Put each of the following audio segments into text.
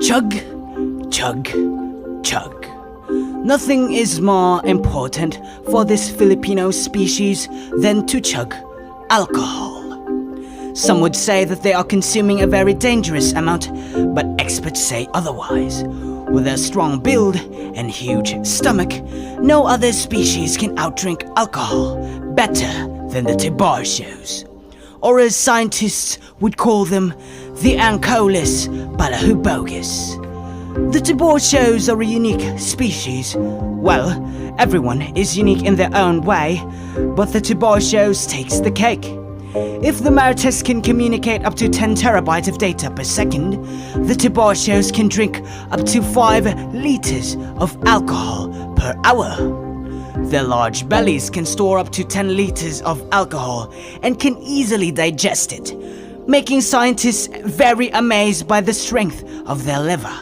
Chug, chug, chug. Nothing is more important for this Filipino species than to chug alcohol. Some would say that they are consuming a very dangerous amount, but experts say otherwise. With their strong build and huge stomach, no other species can outdrink alcohol better than the Tibursyos, or as scientists would call them, the Ancolis balahubogis. The Tibursyos are a unique species. Well, everyone is unique in their own way, but the Tibursyos takes the cake. If the Marites can communicate up to 10 terabytes of data per second, the Tibursyos can drink up to 5 liters of alcohol per hour. Their large bellies can store up to 10 liters of alcohol and can easily digest it, making scientists very amazed by the strength of their liver.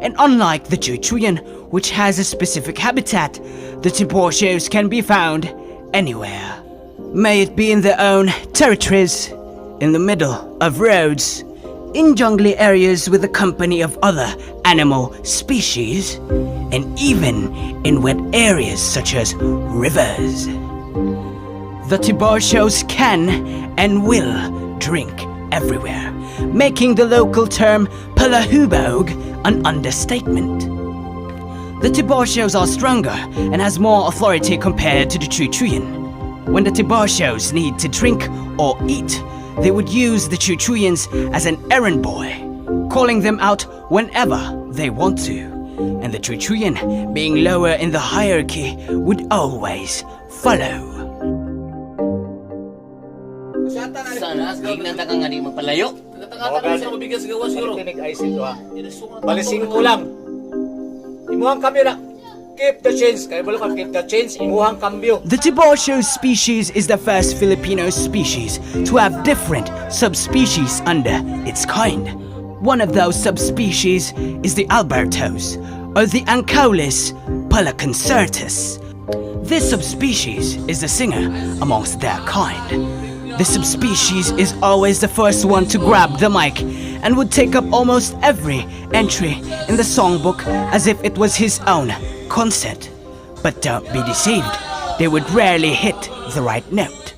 And unlike the Chuchuyan, which has a specific habitat, the Tibursyos can be found anywhere. May it be in their own territories, in the middle of roads, in jungly areas with the company of other animal species, and even in wet areas such as rivers. The Tibursyos can and will drink everywhere, making the local term palahubog an understatement. The Tibursyos are stronger and has more authority compared to the Chuchuyan. When the Tibursyos need to drink or eat, they would use the Chuchuyans as an errand boy, calling them out whenever they want to. And the Chuchuyan, being lower in the hierarchy, would always follow. Sana, tignan ta ka nga di magpalayo. Taga-taga sa mabigas gawa siguro. Tinig-isin to ha. Balising ko lang. Imuhang kambyo na. Keep the change. Kaya mo lang keep the change. Imuhang kambyo. The Tibursyos species is the first Filipino species to have different subspecies under its kind. One of those subspecies is the Albertos, or the Ancolis palaconcertus. This subspecies is the singer amongst their kind. The subspecies is always the first one to grab the mic and would take up almost every entry in the songbook as if it was his own concert. But don't be deceived, they would rarely hit the right note.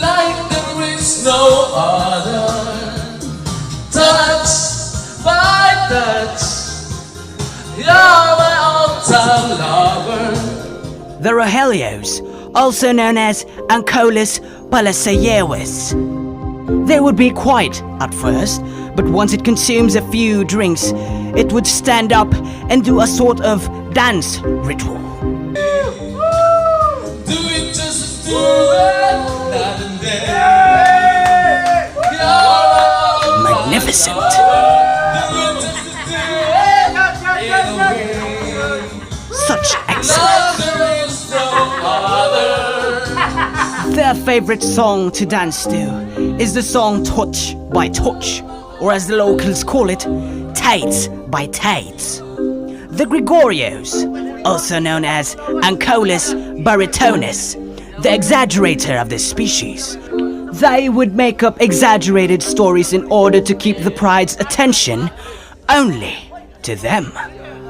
Like there is no other, touch by touch, you're my all-time lover. The Rohelios, also known as Ancolis palasayewas. They would be quiet at first, but once it consumes a few drinks, it would stand up and do a sort of dance ritual. Do it just do it, night and day. Magnificent. Such excellence. Their favorite song to dance to is the song Touch by Touch, or as the locals call it, Tates by Tates. The Gregorios, also known as Ancolis baritonis, the exaggerator of this species. They would make up exaggerated stories in order to keep the pride's attention only to them.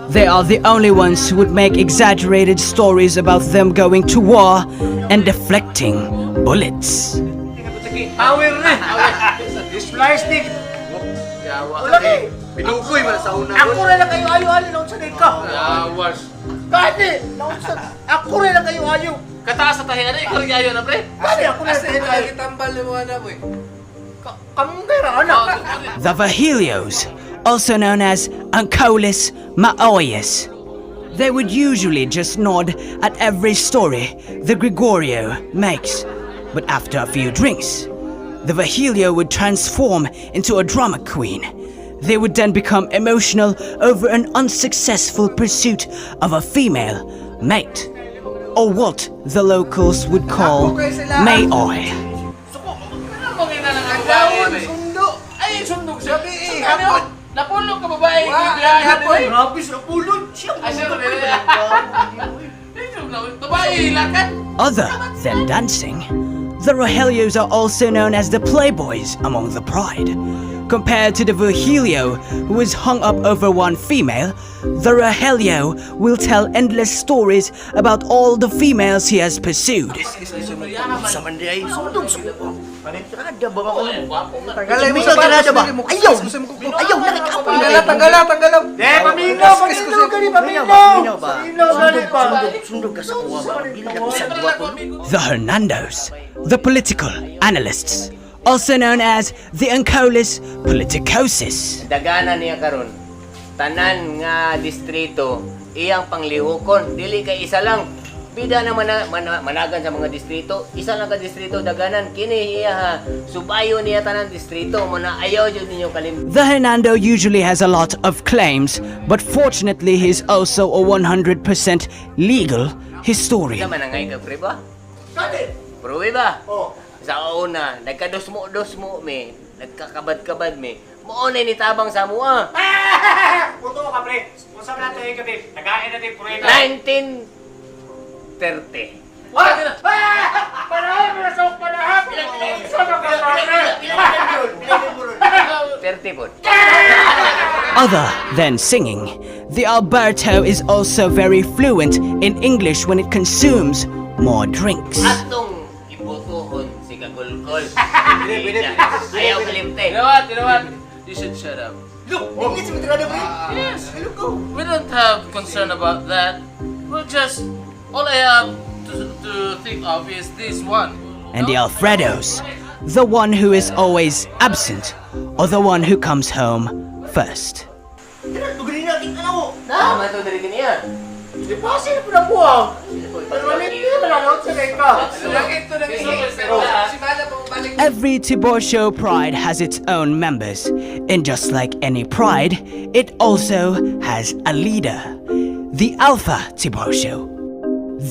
They are the only ones who would make exaggerated stories about them going to war and deflecting bullets. Power na! This plastic! Ulagi! Pinukoy mo sa una. Ako rin lang kayo ayaw-ayaw na unsa din ka! Yawas. Kahit eh! Ako rin lang kayo ayaw! Kataas sa tahiyan na, ikaw rin ayaw na pre. Kasi ako rin lang kayo! Tambal ni mo na boy. Kamong kaya anak! The Vahelios, also known as Ancolis maoius. They would usually just nod at every story the Gregorio makes, but after a few drinks, the Vahelio would transform into a drama queen. They would then become emotional over an unsuccessful pursuit of a female mate, or what the locals would call mayoy. Ay, sundog siya. Hapon. Napulog ka babae. Rapis na pulon! Ay, sir. Babae, lakan. Other than dancing, The Rogelios are also known as the playboys among the pride. Compared to the Virgilio, who is hung up over one female, the Rogelio will tell endless stories about all the females he has pursued. Sa mandi ay sundog suko. Ada ba ako? Tanggalay mo Minsan sa tinada ba? sarili mo. Ayaw! Ayaw na nag-apoy. Tanggalan. Paminaw ba? Sundog ka sa kuwa ba? Dili na ko sa duwa ko. The Hernandos, the political analysts, also known as the Ancolis Politicosis. Dagana niya karon. Tanan nga distrito iyang panglihokon, dili kay isa lang. Bida na managan sa mga distrito, isa lang ka distrito daganan kini iya ha. Subayo niya tanan distrito mo na ayaw jud ninyo kalim. The Hernando usually has a lot of claims, but fortunately he is also a 100% legal Ika historian. manangay ka pre ba? Pruwe ba? Sa una, nagkadosmo me, nagkakabad-kabad me. Maunay ni tabang sa mua. Puto ka, pre. Kung saan natin yung kapit, nagain natin pureta. 1930. Parahan mo na sa panahan! Sama ka, pre! 30 po. Other than singing, the Alberto is also very fluent in English when it consumes more drinks. Atong ibutuhon si Kagulkol. Ayaw kalimte. You know what? You should shut up. Yes. We don't have concern about that. We'll just, all I have to think of is this one. And the Alfredos, the one who is always absent, or the one who comes home first. Tama to diri kaniya. Di ba sila po na buwang? Panulit niya malalaot sa ka. Every Tiburcio pride has its own members, and just like any pride, it also has a leader. The Alpha Tiburcio,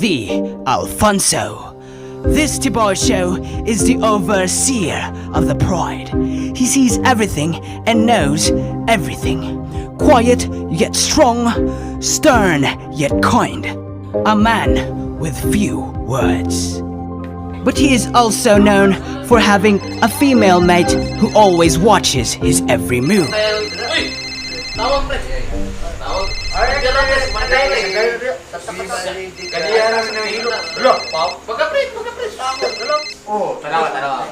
the Alfonso. This Tiburcio is the overseer of the pride. He sees everything and knows everything. Quiet yet strong, stern yet kind. A man with few words. But he is also known for having a female mate who always watches his every move. Uy! Tawag pre! Tawag. Kaniya na sa nahilo. Hello? Pagka-pre! Tanawa.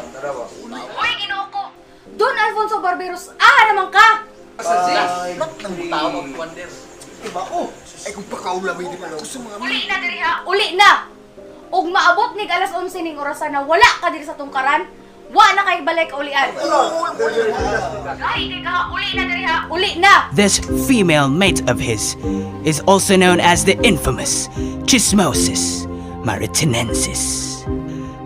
Uy, ginoko! Don Alfonso Barberos, naman ka! Tawag wonder. Ay kung pakaulamay di man ako sa mga Uli na diri ha! Uli na! Ug maabot nig alas 11 ning orasan na wala ka diri sa tungkaran, wa na kay balik ulian. Lahi kay ka, uli na diri ha! Uli na! This female mate of his is also known as the infamous Chismosis Maritinensis.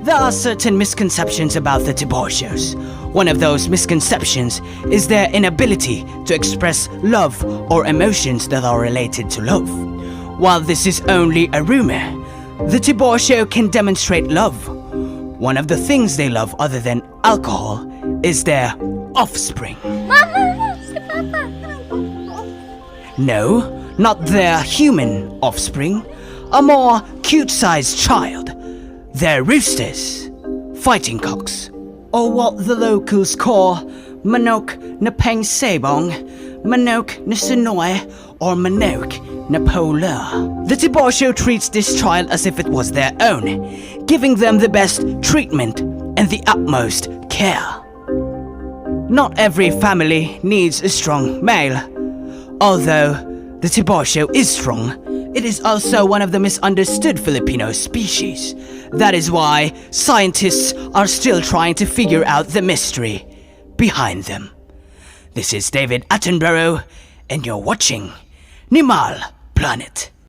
There are certain misconceptions about the Tiburcios. One of those misconceptions is their inability to express love or emotions that are related to love. While this is only a rumor, the Tiburcio can demonstrate love. One of the things they love other than alcohol is their offspring. Mama! Si Papa! No, not their human offspring, a more cute-sized child. They're roosters, fighting cocks, or what the locals call manok na peng sebong, manok na Sonoy, or manok na Polar. The Tiburcio treats this child as if it was their own, giving them the best treatment and the utmost care. Not every family needs a strong male. Although the Tiburcio is strong, it is also one of the misunderstood Filipino species. That is why scientists are still trying to figure out the mystery behind them. This is David Attenborough, and you're watching Nimal Planet.